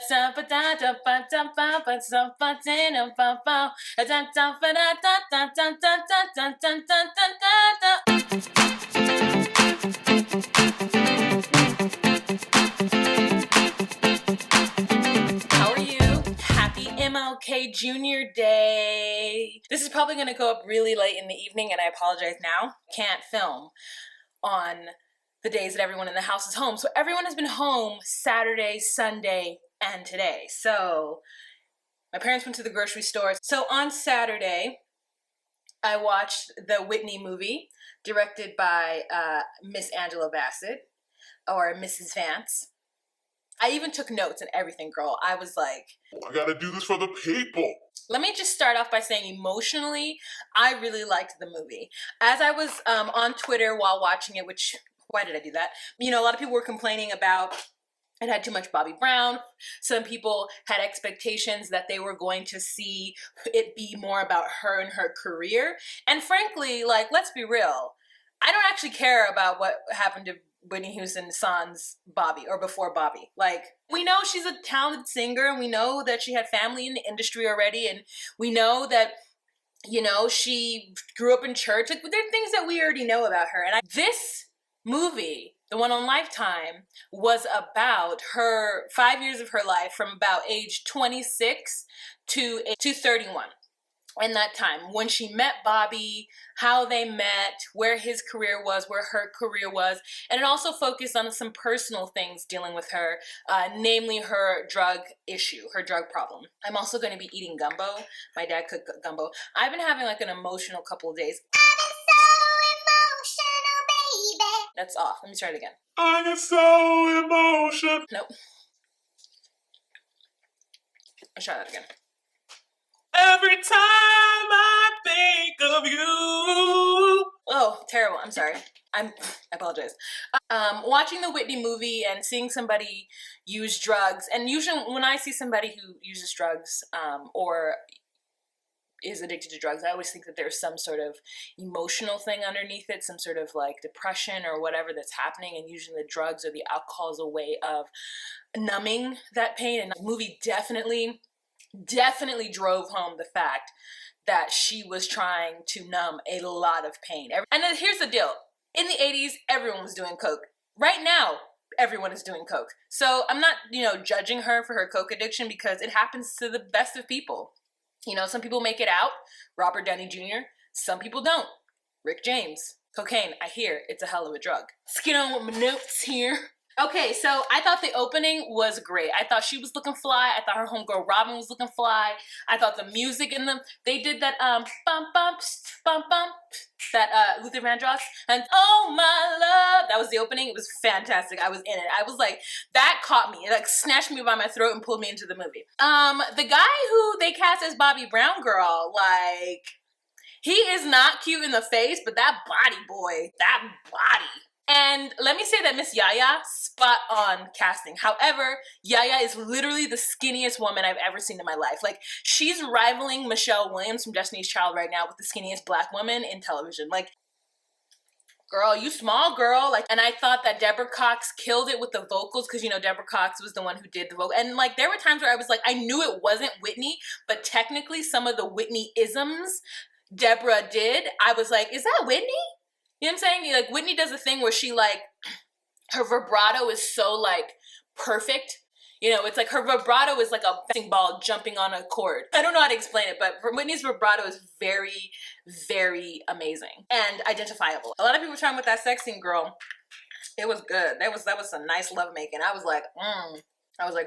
How are you? Happy MLK Jr. Day. This is probably going to go up really late in the evening, and I apologize now. Can't film on the days that everyone in the house is home. So everyone has been home Saturday, Sunday, and today. So my parents went to the grocery store. So on Saturday, I watched the Whitney movie directed by Miss Angela Bassett, or Mrs. Vance. I even took notes and everything, girl. I was like, I gotta do this for the people. Let me just start off by saying emotionally, I really liked the movie. As I was on Twitter while watching it, which, why did I do that? You know, a lot of people were complaining about it had too much Bobby Brown. Some people had expectations that they were going to see it be more about her and her career. And frankly, like, let's be real. I don't actually care about what happened to Whitney Houston's son's Bobby, or before Bobby. Like, we know she's a talented singer, and we know that she had family in the industry already, and we know that, you know, she grew up in church. Like, there are things that we already know about her. And this movie, the one on Lifetime, was about her 5 years of her life from about age 26 to 31. In that time, when she met Bobby, how they met, where his career was, where her career was, and it also focused on some personal things dealing with her, namely her drug issue, her drug problem. I'm also going to be eating gumbo. My dad cooked gumbo. I've been having like an emotional couple of days. I've been so emotional, baby. That's off. Let me try it again. I get so emotional. Nope. Let's try that again. Every time I think of you. Oh, terrible. I'm sorry. I apologize. Watching the Whitney movie and seeing somebody use drugs, and usually when I see somebody who uses drugs or is addicted to drugs, I always think that there's some sort of emotional thing underneath it, some sort of like depression or whatever that's happening, and usually the drugs or the alcohol is a way of numbing that pain. And the movie definitely drove home the fact that she was trying to numb a lot of pain. And then here's the deal. In the 80s, everyone was doing coke. Right now, everyone is doing coke. So I'm not, you know, judging her for her coke addiction, because it happens to the best of people. You know, some people make it out. Robert Downey Jr. Some people don't. Rick James. Cocaine, I hear it's a hell of a drug. Let's get on with my notes here. Okay, so I thought the opening was great. I thought she was looking fly. I thought her homegirl Robin was looking fly. I thought the music in them, they did that bum bum bum bum, that Luther Vandross, and oh my love. That was the opening. It was fantastic. I was in it. I was like, that caught me. It like snatched me by my throat and pulled me into the movie. The guy who they cast as Bobby Brown, girl, like, he is not cute in the face, but that body, boy, that body. And let me say that Miss Yaya, spot on casting. However, Yaya is literally the skinniest woman I've ever seen in my life. Like, she's rivaling Michelle Williams from Destiny's Child right now with the skinniest black woman in television. Like, girl, you small, girl. Like, and I thought that Deborah Cox killed it with the vocals, because, you know, Deborah Cox was the one who did the vocal. And like, there were times where I was like, I knew it wasn't Whitney, but technically some of the Whitney-isms Deborah did, I was like, is that Whitney? You know what I'm saying? Like, Whitney does a thing where she, like, her vibrato is so, like, perfect. You know, it's like her vibrato is like a bouncing ball jumping on a cord. I don't know how to explain it, but Whitney's vibrato is very, very amazing and identifiable. A lot of people were talking about that sex scene, girl. It was good. That was some nice lovemaking. I was like,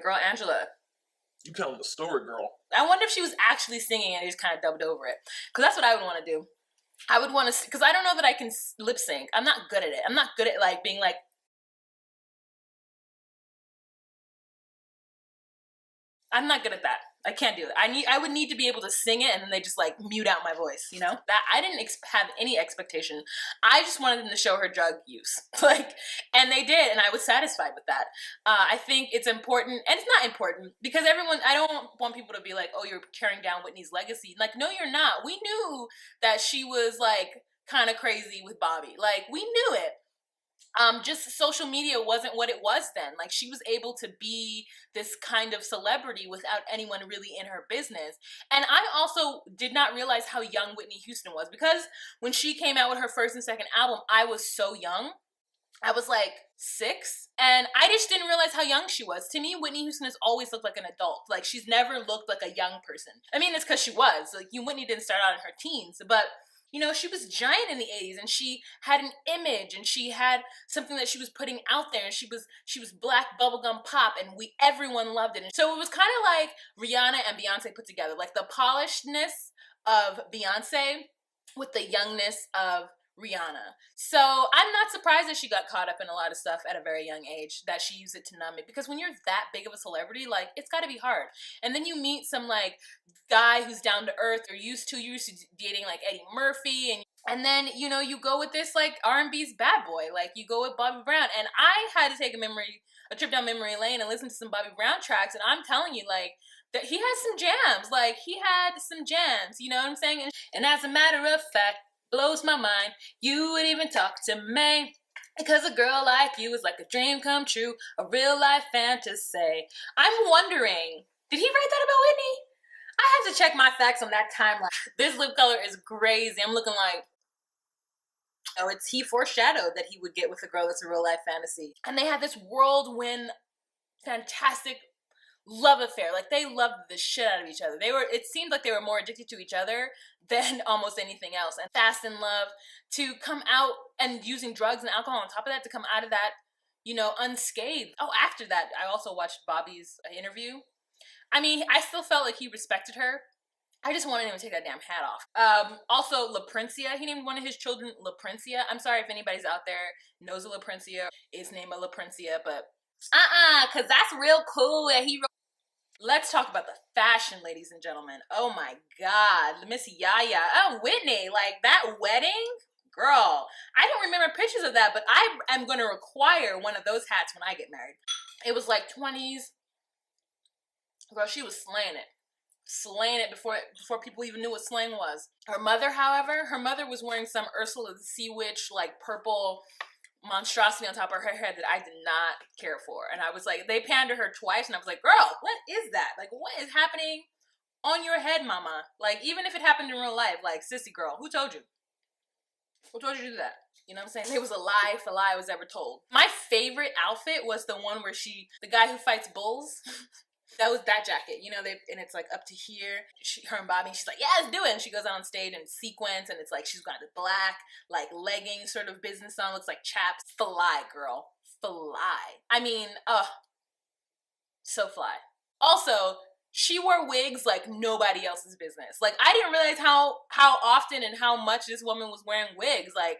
girl, Angela, You telling the story, girl. I wonder if she was actually singing and they just kind of dubbed over it. Because that's what I would want to do. I would want to, because I don't know that I can lip sync. I'm not good at it. I'm not good at like being like, I'm not good at that. I can't do it. I would need to be able to sing it and then they just like mute out my voice, you know? That I didn't have any expectation. I just wanted them to show her drug use. And they did, and I was satisfied with that. I think it's important, and it's not important, because I don't want people to be like, oh, you're carrying down Whitney's legacy. Like, no, you're not. We knew that she was like kind of crazy with Bobby. Like, we knew it. just social media wasn't what it was then. Like, she was able to be this kind of celebrity without anyone really in her business. And I also did not realize how young Whitney Houston was, because when she came out with her first and second album, I was so young. I was like 6, and I just didn't realize how young she was. To me, Whitney Houston has always looked like an adult. Like, she's never looked like a young person. I mean, it's because she was. Like, Whitney didn't start out in her teens, but she was giant in the 80s, and she had an image, and she had something that she was putting out there, and she was black bubblegum pop, and everyone loved it. And so it was kind of like Rihanna and Beyonce put together, like the polishedness of Beyonce with the youngness of Rihanna. So I'm not surprised that she got caught up in a lot of stuff at a very young age, that she used it to numb it, because when you're that big of a celebrity, like, it's got to be hard. And then you meet some like guy who's down to earth, or used to dating like Eddie Murphy, and then you go with this like R&B's bad boy, like you go with Bobby Brown. And I had to take a trip down memory lane and listen to some Bobby Brown tracks, and I'm telling you, like, that he has some jams. Like, he had some jams, you know what I'm saying? And as a matter of fact, blows my mind you would even talk to me, because a girl like you is like a dream come true, a real life fantasy. I'm wondering, did he write that about Whitney? I have to check my facts on that timeline. This lip color is crazy. I'm looking like, oh, he foreshadowed that he would get with a girl that's a real life fantasy. And they had this whirlwind, fantastic love affair. Like, they loved the shit out of each other. It seemed like they were more addicted to each other than almost anything else. And fast in love, to come out and using drugs and alcohol on top of that, to come out of that, unscathed. Oh, after that, I also watched Bobby's interview. I mean, I still felt like he respected her. I just wanted him to take that damn hat off. Also, La Princia, he named one of his children La Princia. I'm sorry if anybody's out there knows a La Princia, is named a La Princia, but because that's real cool that he wrote. Let's talk about the fashion, ladies and gentlemen. Oh my God, Miss Yaya. Oh, Whitney, like that wedding? Girl, I don't remember pictures of that, but I am going to require one of those hats when I get married. It was like 20s. Girl, she was slaying it. Slaying it before people even knew what slang was. Her mother, however, was wearing some Ursula the Sea Witch, like purple monstrosity on top of her head that I did not care for. And I was like, they panned to her twice, and I was like, girl, what is that? Like, what is happening on your head, mama? Like, even if it happened in real life, like, sissy girl, who told you? Who told you to do that? You know what I'm saying? It was a lie if a lie was ever told. My favorite outfit was the one where the guy who fights bulls, that was that jacket, and it's like up to here. Her and Bobby, she's like, yeah, let's do it. And she goes on stage in sequence, and it's like she's got the black, like, leggings sort of business on, looks like chaps. Fly, girl. Fly. I mean, so fly. Also, she wore wigs like nobody else's business. Like, I didn't realize how often and how much this woman was wearing wigs. Like,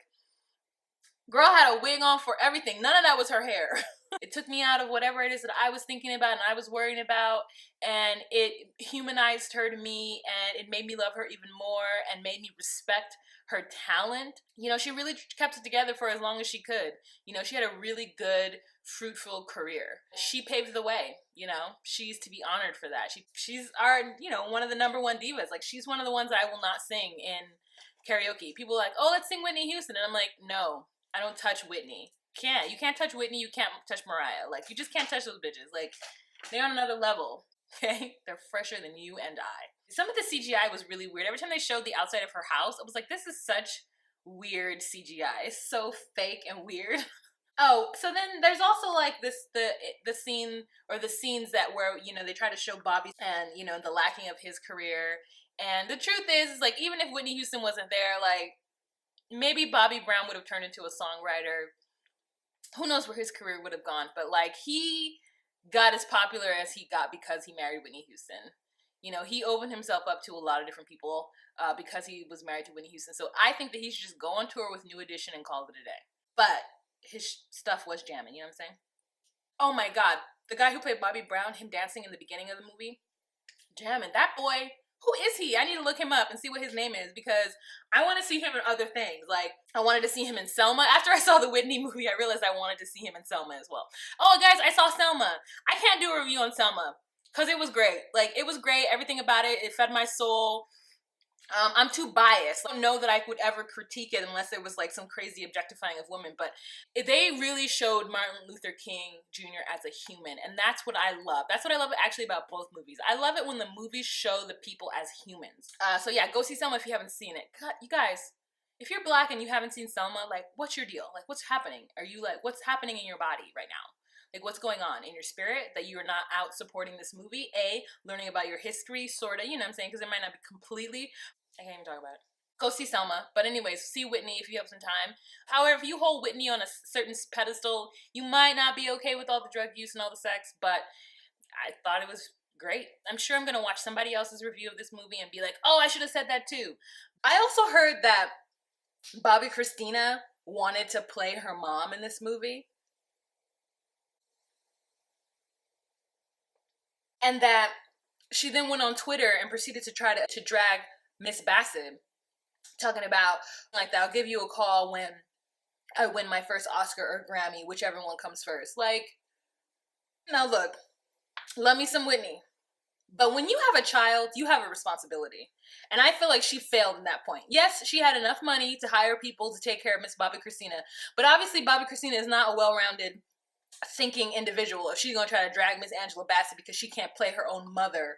girl had a wig on for everything. None of that was her hair. It took me out of whatever it is that I was thinking about and I was worrying about, and it humanized her to me, and it made me love her even more and made me respect her talent. She really kept it together for as long as she could. She had a really good, fruitful career. She paved the way, she's to be honored for that. She's our, one of the number one divas. Like, she's one of the ones that I will not sing in karaoke. People are like, oh, let's sing Whitney Houston. And I'm like, no, I don't touch Whitney. You can't touch Whitney, you can't touch Mariah. Like, you just can't touch those bitches. Like, they're on another level, okay? They're fresher than you and I. Some of the CGI was really weird. Every time they showed the outside of her house, I was like, this is such weird CGI. It's so fake and weird. Oh, so then there's also like the scene, or the scenes where they try to show Bobby and the lacking of his career. And the truth is like, even if Whitney Houston wasn't there, like, maybe Bobby Brown would have turned into a songwriter. Who knows where his career would have gone, but like, he got as popular as he got because he married Whitney Houston. He opened himself up to a lot of different people because he was married to Whitney Houston. So I think that he should just go on tour with New Edition and call it a day. But his stuff was jamming, you know what I'm saying? Oh my God, the guy who played Bobby Brown, him dancing in the beginning of the movie, jamming. That boy, who is he? I need to look him up and see what his name is, because I want to see him in other things. Like, I wanted to see him in Selma. After I saw the Whitney movie, I realized I wanted to see him in Selma as well. Oh, guys, I saw Selma. I can't do a review on Selma because it was great. Like, it was great. Everything about it, it fed my soul. I'm too biased. I don't know that I would ever critique it unless there was like some crazy objectifying of women, but they really showed Martin Luther King Jr. as a human, and that's what I love. That's what I love actually about both movies. I love it when the movies show the people as humans. So yeah, go see Selma if you haven't seen it. God, you guys, if you're black and you haven't seen Selma, like, what's your deal? Like, what's happening? Are you like, what's happening in your body right now? Like, what's going on in your spirit that you are not out supporting this movie? Learning about your history, sort of, you know what I'm saying? Because it might not be completely, I can't even talk about it. Go see Selma. But anyways, see Whitney if you have some time. However, if you hold Whitney on a certain pedestal, you might not be okay with all the drug use and all the sex, but I thought it was great. I'm sure I'm going to watch somebody else's review of this movie and be like, oh, I should have said that too. I also heard that Bobby Christina wanted to play her mom in this movie. And that she then went on Twitter and proceeded to try to drag Miss Bassett, talking about like that I'll give you a call when I win my first Oscar or Grammy, whichever one comes first. Like, now look, love me some Whitney. But when you have a child, you have a responsibility. And I feel like she failed in that point. Yes, she had enough money to hire people to take care of Miss Bobby Christina. But obviously Bobby Christina is not a well-rounded thinking individual if she's gonna try to drag Miss Angela Bassett because she can't play her own mother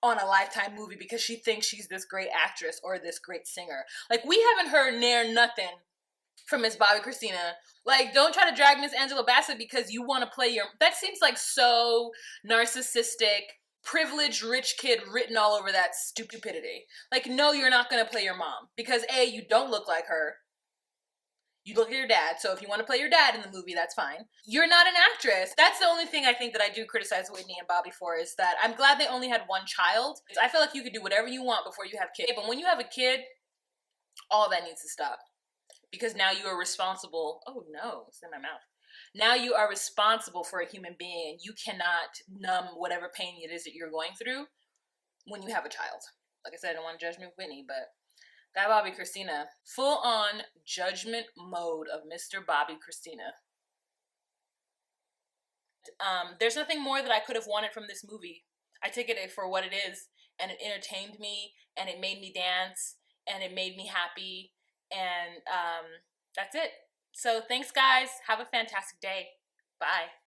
on a Lifetime movie because she thinks she's this great actress or this great singer. Like, we haven't heard near nothing from Miss Bobby Christina. Like, don't try to drag Miss Angela Bassett because you want to play your, that seems like so narcissistic, privileged rich kid written all over that stupidity. Like, no, you're not gonna play your mom because A, you don't look like her. You look at your dad, so if you want to play your dad in the movie, that's fine. You're not an actress. That's the only thing I think that I do criticize Whitney and Bobby for, is that I'm glad they only had one child. I feel like you could do whatever you want before you have kids. But when you have a kid, all that needs to stop. Because now you are responsible. Oh no, it's in my mouth. Now you are responsible for a human being, and you cannot numb whatever pain it is that you're going through when you have a child. Like I said, I don't want to judge me with Whitney, but that Bobby Christina, full on judgment mode of Mr. Bobby Christina. There's nothing more that I could have wanted from this movie. I take it for what it is, and it entertained me, and it made me dance, and it made me happy, and that's it. So thanks, guys. Have a fantastic day. Bye.